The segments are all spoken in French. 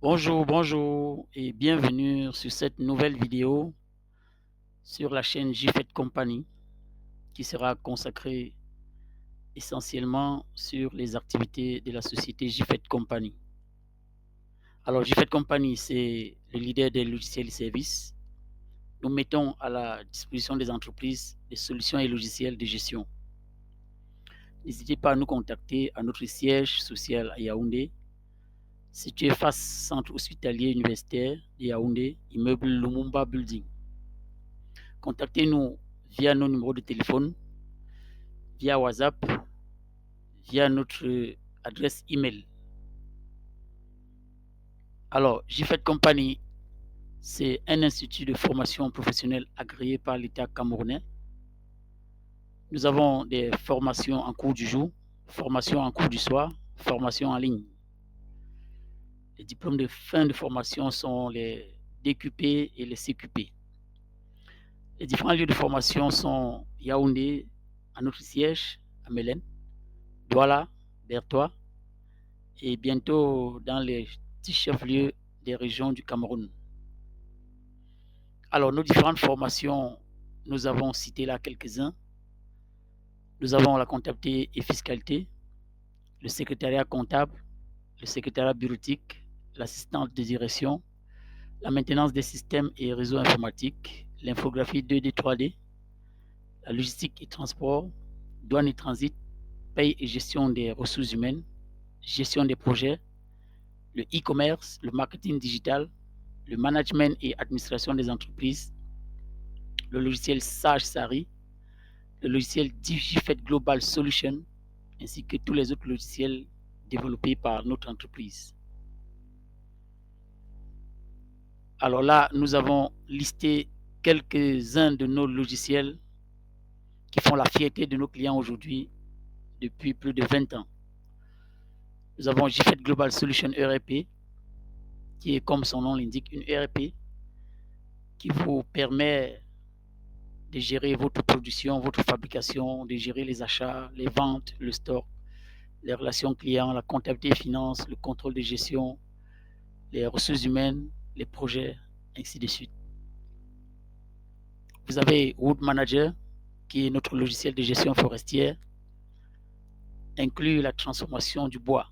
Bonjour, bonjour et bienvenue sur cette nouvelle vidéo sur la chaîne JFET Company qui sera consacrée essentiellement sur les activités de la société JFET Company. Alors JFET Company, c'est le leader des logiciels et services. Nous mettons à la disposition des entreprises des solutions et logiciels de gestion. N'hésitez pas à nous contacter à notre siège social à Yaoundé, situé face centre hospitalier universitaire de Yaoundé, immeuble Lumumba Building. Contactez-nous via nos numéros de téléphone, via WhatsApp, via notre adresse email. Alors, JFET Company, c'est un institut de formation professionnelle agréé par l'État camerounais. Nous avons des formations en cours du jour, formations en cours du soir, formations en ligne. Les diplômes de fin de formation sont les DQP et les CQP. Les différents lieux de formation sont Yaoundé, à notre siège, à Mélène, Douala, Bertois, et bientôt dans les petits chefs-lieux des régions du Cameroun. Alors, nos différentes formations, nous avons cité là quelques-uns. Nous avons la comptabilité et fiscalité, le secrétariat comptable, le secrétariat bureautique, l'assistance de direction, la maintenance des systèmes et réseaux informatiques, l'infographie 2D, 3D, la logistique et transport, douane et transit, paye et gestion des ressources humaines, gestion des projets, le e-commerce, le marketing digital, le management et administration des entreprises, le logiciel Sage Sari, le logiciel DigiFET Global Solution, ainsi que tous les autres logiciels développés par notre entreprise. Alors là, nous avons listé quelques-uns de nos logiciels qui font la fierté de nos clients aujourd'hui depuis plus de 20 ans. Nous avons JFET Global Solution ERP, qui est, comme son nom l'indique, une ERP qui vous permet de gérer votre production, votre fabrication, de gérer les achats, les ventes, le stock, les relations clients, la comptabilité et finance, le contrôle de gestion, les ressources humaines, les projets, ainsi de suite. Vous avez Wood Manager, qui est notre logiciel de gestion forestière, inclut la transformation du bois.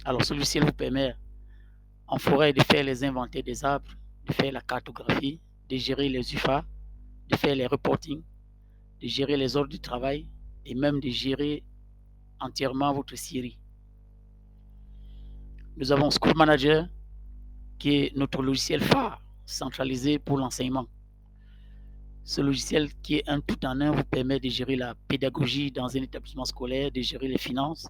Alors, ce logiciel vous permet en forêt de faire les inventaires des arbres, de faire la cartographie, de gérer les UFA, de faire les reporting, de gérer les ordres du travail et même de gérer entièrement votre scierie. Nous avons School Manager, qui est notre logiciel phare centralisé pour l'enseignement. Ce logiciel qui est un tout en un vous permet de gérer la pédagogie dans un établissement scolaire, de gérer les finances,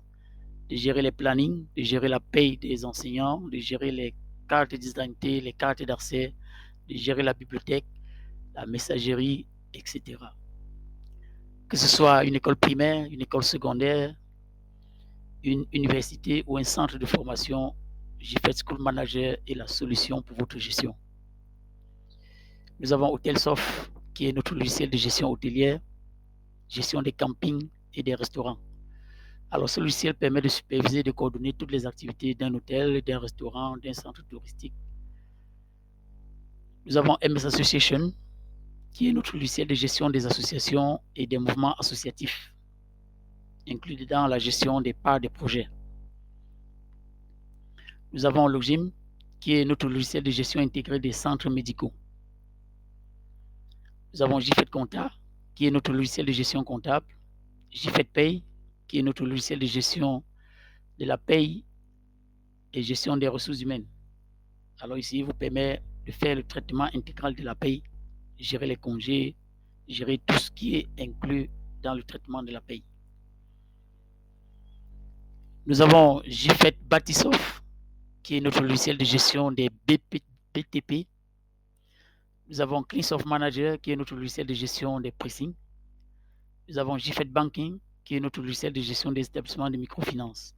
de gérer les plannings, de gérer la paye des enseignants, de gérer les cartes d'identité, les cartes d'accès, de gérer la bibliothèque, la messagerie, etc. Que ce soit une école primaire, une école secondaire, une université ou un centre de formation, JFET School Manager est la solution pour votre gestion. Nous avons Hotelsoft, qui est notre logiciel de gestion hôtelière, gestion des campings et des restaurants. Alors, ce logiciel permet de superviser et de coordonner toutes les activités d'un hôtel, d'un restaurant, d'un centre touristique. Nous avons MS Association, qui est notre logiciel de gestion des associations et des mouvements associatifs, inclus dedans la gestion des parts des projets. Nous avons Logim, qui est notre logiciel de gestion intégrée des centres médicaux. Nous avons JFET Compta, qui est notre logiciel de gestion comptable. JFET Pay, qui est notre logiciel de gestion de la paye et gestion des ressources humaines. Alors ici, il vous permet de faire le traitement intégral de la paye, gérer les congés, gérer tout ce qui est inclus dans le traitement de la paye. Nous avons JFET Batisoft, qui est notre logiciel de gestion des BTP. Nous avons CleanSoft Manager, qui est notre logiciel de gestion des pricing. Nous avons JFET Banking, qui est notre logiciel de gestion des établissements de microfinance.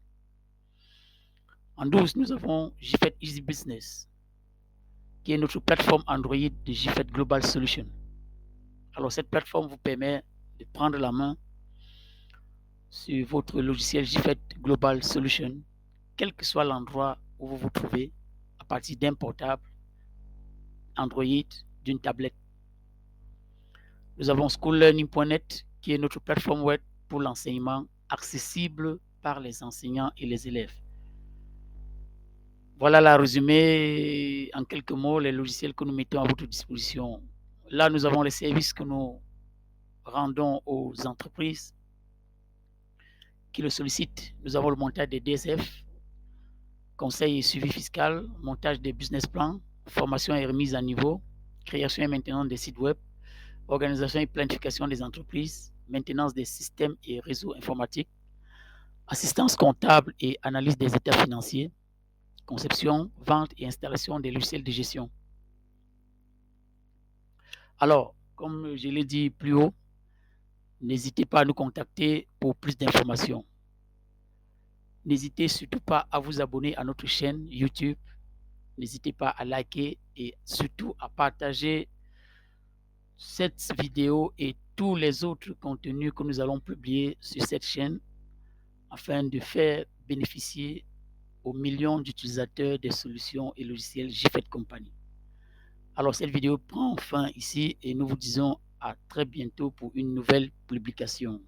En 12, nous avons JFET Easy Business, qui est notre plateforme Android de JFET Global Solution. Alors, cette plateforme vous permet de prendre la main sur votre logiciel JFET Global Solution, quel que soit l'endroit où vous vous trouvez, partir d'un portable Android, d'une tablette. Nous avons schoollearning.net qui est notre plateforme web pour l'enseignement accessible par les enseignants et les élèves. Voilà la résumé en quelques mots, les logiciels que nous mettons à votre disposition. Là, nous avons les services que nous rendons aux entreprises qui le sollicitent. Nous avons le montage des DSF, conseil et suivi fiscal, montage des business plans, formation et remise à niveau, création et maintenance des sites web, organisation et planification des entreprises, maintenance des systèmes et réseaux informatiques, assistance comptable et analyse des états financiers, conception, vente et installation des logiciels de gestion. Alors, comme je l'ai dit plus haut, n'hésitez pas à nous contacter pour plus d'informations. N'hésitez surtout pas à vous abonner à notre chaîne YouTube. N'hésitez pas à liker et surtout à partager cette vidéo et tous les autres contenus que nous allons publier sur cette chaîne afin de faire bénéficier aux millions d'utilisateurs des solutions et logiciels JFET Company. Alors cette vidéo prend fin ici et nous vous disons à très bientôt pour une nouvelle publication.